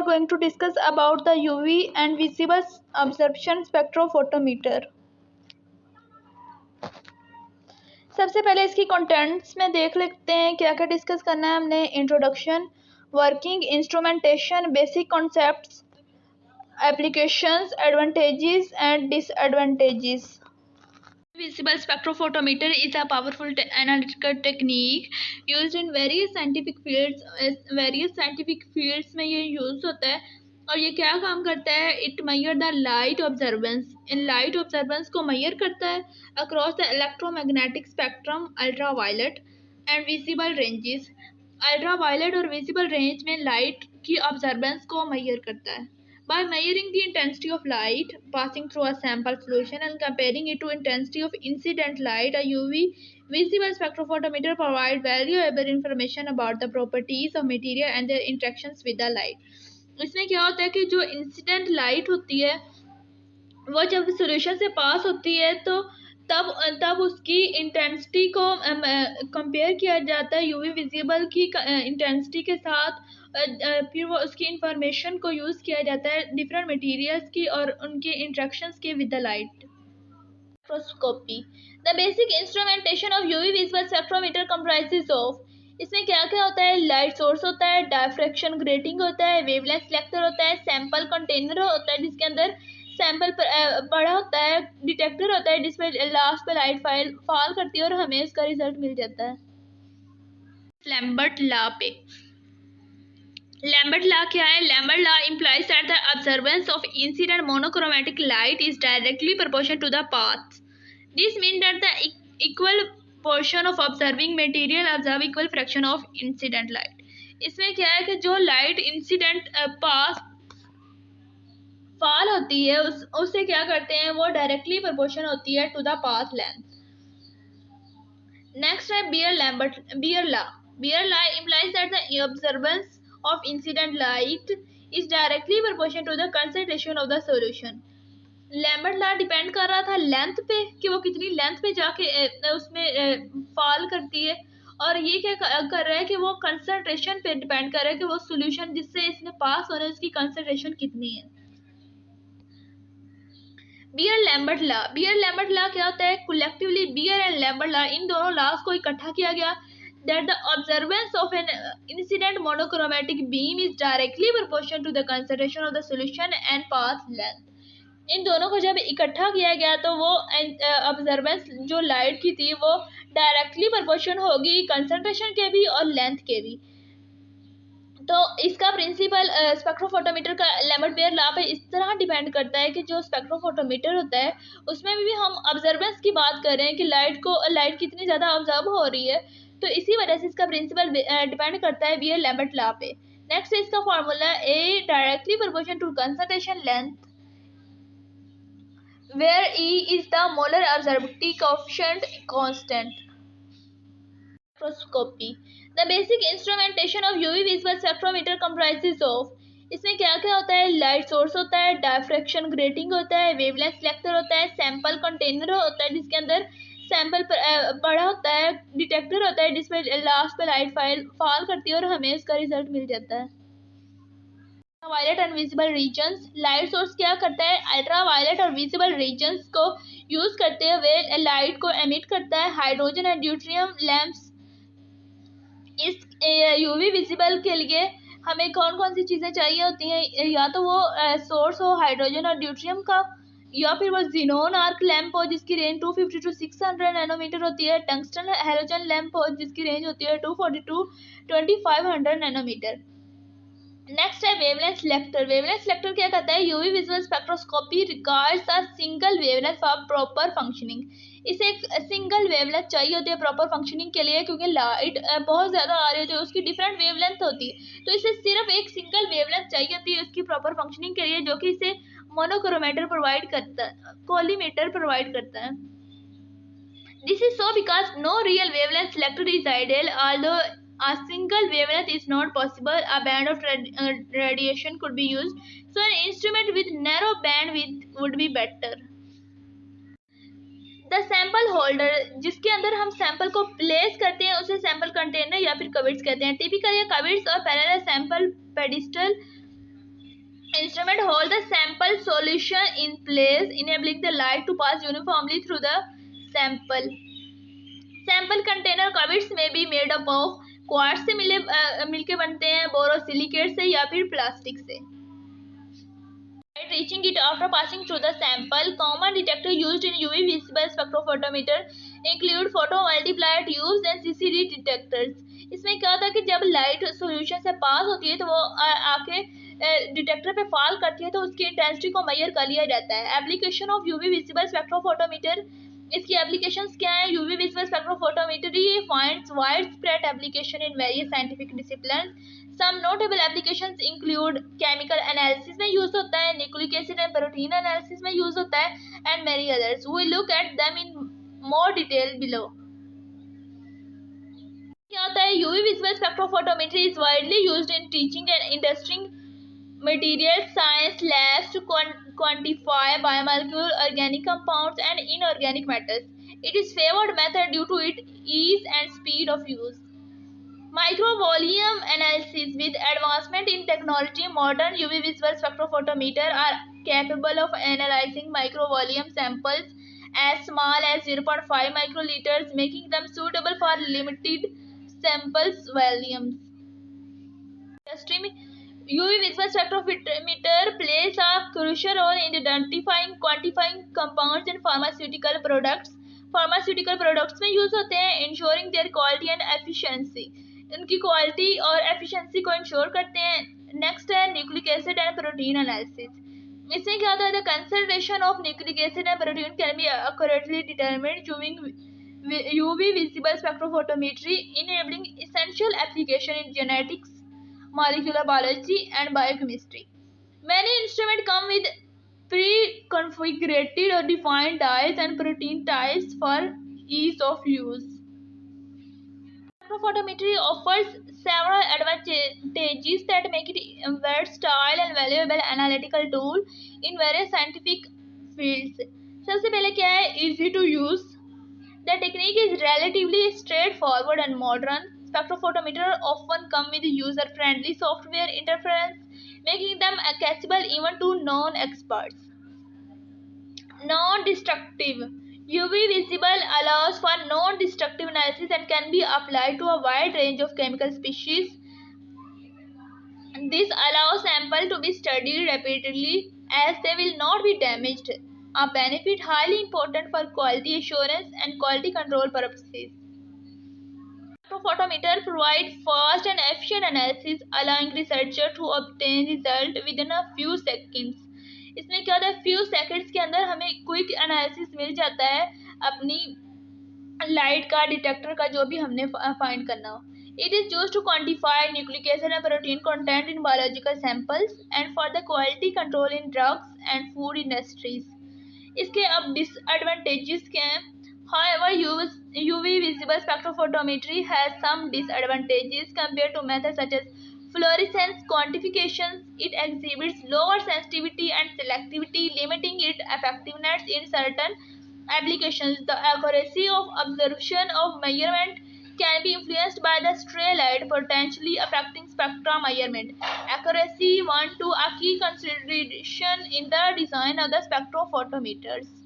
are going to discuss about the UV and visible absorption spectrophotometer. सबसे पहले इसकी contents में देख लेते हैं क्या क्या डिस्कस करना है हमने। Introduction, working, instrumentation, basic concepts, applications, advantages and disadvantages. Visible spectrophotometer is a powerful analytical technique used in various scientific fields. Various scientific fields में ये यूज होता है और ये क्या काम करता है? It measure the light observance, in light observance को मेजर करता है across the electromagnetic spectrum, ultraviolet and visible ranges. Ultraviolet और विजिबल रेंज में लाइट की ऑब्जर्वेंस को मेजर करता है। By measuring the intensity of light passing through a sample solution and comparing it to intensity of incident light, a UV visible spectrophotometer provides valuable information about the properties of material and their interactions with the light. इसमें क्या होता है कि जो incident light होती है वो जब सॉल्यूशन से पास होती है तो तब उसकी इंटेंसिटी को कंपेयर किया जाता है यूवी विजिबल की इंटेंसिटी के साथ। फिर वो उसकी इंफॉर्मेशन को यूज़ किया जाता है डिफरेंट मटेरियल्स की और उनके इंट्रैक्शंस के with the light. Spectroscopy, the basic instrumentation of UV visible spectrometer comprises of, इसमें क्या क्या होता है? लाइट सोर्स होता है, डायफ्रैक्शन ग्रेटिंग होता है, वेवलेंथ सेलेक्टर होता है, सैंपल कंटेनर होता है जिसके अंदर सैंपल पड़ा होता है, डिटेक्टर होता है जिसमें लास्ट पे लाइट फॉल करती है और हमें उसका रिजल्ट मिल जाता है। लैम्बर्ट लॉ पे, लैम्बर्ट लॉ क्या है? Lambert law implies that the observance of incident monochromatic light is directly proportional to the path. This means that the equal portion of observing material observe equal fraction of incident light. इसमें क्या है कि जो light incident पास fall होती है उससे क्या करते हैं? वो डायरेक्टली प्रोपोर्शन होती है to the path length. Next है Beer law. Beer law implies that the observance of incident light is directly proportional to the concentration of the solution. Lambert law depend कर रहा था लेंथ पे कि वो कितनी लेंथ पे जाके उसमें फॉल करती है, और ये क्या कर रहा है कि वो कंसंट्रेशन पे डिपेंड कर रहा है कि वो सॉल्यूशन जिससे इसने पास होना है उसकी कंसंट्रेशन कितनी है। बियर लैम्बर्ट लॉ क्या होता है? Collectively Beer and Lambert law, इन दोनों लॉज को इकट्ठा किया गया that the observance of an incident monochromatic beam is directly proportional to the concentration of the solution and path length. इन दोनों को जब इकट्ठा किया गया तो वो ऑब्जर्वेंस जो लाइट की थी वो डायरेक्टली प्रोपोर्शन होगी कंसंट्रेशन के भी और लेंथ के भी। तो इसका प्रिंसिपल स्पेक्ट्रोफोटोमीटर का लैम्बर्ट बेयर लॉ पे इस तरह डिपेंड करता है कि जो स्पेक्ट्रोफोटोमीटर होता है उसमें भी हम ऑब्जर्वेंस की बात कर रहे हैं कि लाइट कितनी ज़्यादा ऑब्जर्व हो रही है, तो इसी वजह से इसका प्रिंसिपल डिपेंड करता है बियर लैम्बर्ट लॉ पे। नेक्स्ट इसका formula A directly proportional to concentration length where E is the molar absorptivity coefficient constant. Spectroscopy, the basic instrumentation of UV visible spectrometer comprises of, इसमें क्या क्या होता है? Light source होता है, diffraction grating होता है, वेवलेंथ सेलेक्टर होता है, सैंपल कंटेनर होता है जिसके अंदर सैंपल पड़ा होता है, डिटेक्टर होता है जिसमें लास्ट पे लाइट फॉल करती है और हमें उसका रिजल्ट मिल जाता है। Violet and visible regions, light source क्या करता है? अल्ट्रावायलेट और विजिबल रीजन्स को यूज करते हुए लाइट को एमिट करता है। हाइड्रोजन एंड ड्यूटेरियम लैंप्स, इस यूवी विजिबल के लिए हमें कौन कौन सी चीज़ें चाहिए होती हैं? या तो वो सोर्स हो हाइड्रोजन और ड्यूटेरियम का, या फिर वो जीनोन आर्क लैंप हो जिसकी रेंज 250 to 600 नैनोमीटर होती है, टंगस्टन हैलोजन लैंप हो जिसकी रेंज होती है 240 to 2500 नैनोमीटर। नेक्स्ट है वेवलेंथ सेलेक्टर। वेवलेंथ सेलेक्टर क्या कहता है? UV visual spectroscopy regards a single wavelength for proper functioning. इसे एक सिंगल वेवलेंथ चाहिए होती है प्रॉपर फंक्शनिंग के लिए, क्योंकि लाइट बहुत ज़्यादा आ रही होती है, उसकी डिफरेंट वेवलेंथ होती है, तो इसे सिर्फ एक सिंगल वेवलेंथ चाहिए होती है उसकी प्रॉपर फंक्शनिंग के लिए, जो कि इसे मोनोक्रोमेटर प्रोवाइड करता है, कोलीमेटर प्रोवाइड करता है। This is so because no real wavelength selector is ideal, although a single wavelength is not possible, a band of radiation could be used, so an instrument with narrow bandwidth would be better. The sample holder, जिसके अंदर हम sample को place करते हैं उसे sample container या फिर कविट्स कहते हैं। टिपिकल या कविट्स और parallel sample pedestal Instrument hold the sample solution in place, enabling the light to pass uniformly through the sample. Sample container cuvettes में भी मेड अप ऑफ क्वार्ट्ज से मिलके बनते हैं, बोरोसिलिकेट से या फिर प्लास्टिक से. Reaching it after passing through the sample. Common detector used in UV visible spectrophotometer include photomultiplier tubes and CCD detectors. इसमें क्या होता है कि जब लाइट सॉल्यूशन से पास होती है तो वो आके डिटेक्टर पे फॉल करती है तो उसकी इंटेंसिटी को मेजर कर लिया जाता है. Application of UV visible spectrophotometer. इसकी एप्लीकेशंस क्या है? UV visible spectrophotometry finds wide spread application in various scientific disciplines. Some notable applications include chemical analysis में यूज होता है, nucleic acid and protein analysis में यूज होता है, and many others. We look at them in more detail below. क्या होता है? UV visible spectrophotometry is widely used in teaching and industry materials science labs to quantify biomolecular organic compounds and inorganic matters. It is favored method due to its ease and speed of use. Microvolume analysis. With advancement in technology, modern UV visible spectrophotometer are capable of analyzing microvolume samples as small as 0.5 microliters, making them suitable for limited samples volumes. Industry UV visible spectrophotometer plays a crucial role in identifying, quantifying compounds in pharmaceutical products. Pharmaceutical products में use होते हैं, ensuring there quality and efficiency. इनकी quality और efficiency को ensure करते हैं. Next है nucleic acid and protein analysis. इसमें क्या होता है? The concentration of nucleic acid and protein can be accurately determined using UV visible spectrophotometry, enabling essential application in genetics, molecular biology and biochemistry. Many instruments come with pre-configured or defined dyes and protein types for ease of use. Spectrophotometry offers several advantages that make it a versatile and valuable analytical tool in various scientific fields. सबसे पहले क्या है? Easy to use. The technique is relatively straightforward and modern. Spectrophotometer often come with user-friendly software interface, making them accessible even to non-experts. Non-destructive. UV visible allows for non-destructive analysis and can be applied to a wide range of chemical species. This allows sample to be studied rapidly as they will not be damaged, a benefit highly important for quality assurance and quality control purposes. Spectrophotometer provide fast and efficient analysis, allowing researcher to obtain result within a few seconds. इसमें क्या होता है? few seconds के अंदर हमें quick analysis मिल जाता है अपनी लाइट का, डिटेक्टर का, जो भी हमने फाइंड करना हो. It is used to quantify nucleic acid and protein content in biological samples and for the quality control in drugs and food industries. इसके अब disadvantages क्या हैं? However, UV visible spectrophotometry has some disadvantages compared to methods such as fluorescence quantifications. It exhibits lower sensitivity and selectivity, limiting its effectiveness in certain applications. The accuracy of observation of measurement can be influenced by the stray light, potentially affecting spectra measurement. Accuracy one to a key consideration in the design of the spectrophotometers.